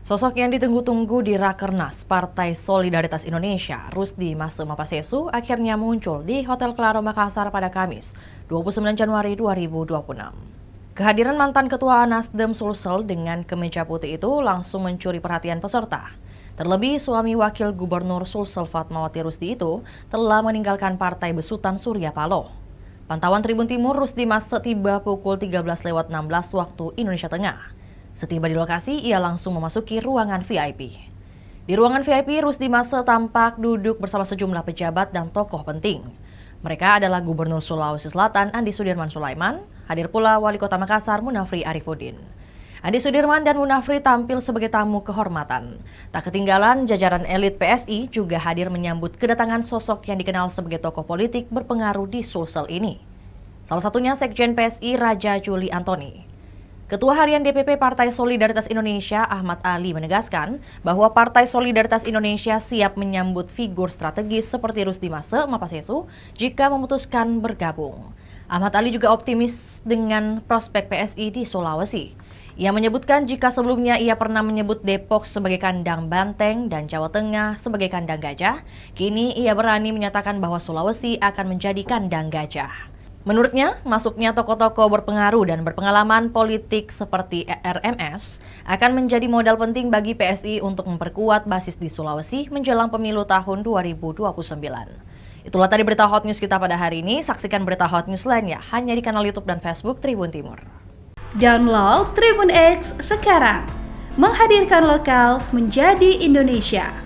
Sosok yang ditunggu-tunggu di Rakernas Partai Solidaritas Indonesia, Rusdi Mase Mapasesu, akhirnya muncul di Hotel Claro Makassar pada Kamis, 29 Januari 2026. Kehadiran mantan Ketua Nasdem Sulsel dengan kemeja putih itu langsung mencuri perhatian peserta. Terlebih, suami Wakil Gubernur Sulsel Fatmawati Rusdi itu telah meninggalkan Partai Besutan Surya Paloh. Pantauan Tribun Timur, Rusdi Mase tiba pukul 13.16 waktu Indonesia Tengah. Setiba di lokasi, ia langsung memasuki ruangan VIP. Di ruangan VIP, Rusdi Mase tampak duduk bersama sejumlah pejabat dan tokoh penting. Mereka adalah Gubernur Sulawesi Selatan Andi Sudirman Sulaiman, hadir pula Wali Kota Makassar Munafri Arifudin. Andi Sudirman dan Munafri tampil sebagai tamu kehormatan. Tak ketinggalan, jajaran elit PSI juga hadir menyambut kedatangan sosok yang dikenal sebagai tokoh politik berpengaruh di Sulsel ini. Salah satunya Sekjen PSI Raja Juli Antoni. Ketua Harian DPP Partai Solidaritas Indonesia Ahmad Ali menegaskan bahwa Partai Solidaritas Indonesia siap menyambut figur strategis seperti Rusdi Mase Mapasesu jika memutuskan bergabung. Ahmad Ali juga optimis dengan prospek PSI di Sulawesi. Ia menyebutkan jika sebelumnya ia pernah menyebut Depok sebagai kandang banteng dan Jawa Tengah sebagai kandang gajah, kini ia berani menyatakan bahwa Sulawesi akan menjadi kandang gajah. Menurutnya, masuknya tokoh-tokoh berpengaruh dan berpengalaman politik seperti RMS akan menjadi modal penting bagi PSI untuk memperkuat basis di Sulawesi menjelang pemilu tahun 2029. Itulah tadi berita Hot News kita pada hari ini. Saksikan berita Hot News lainnya hanya di kanal YouTube dan Facebook Tribun Timur. Download Tribun X sekarang, menghadirkan lokal menjadi Indonesia.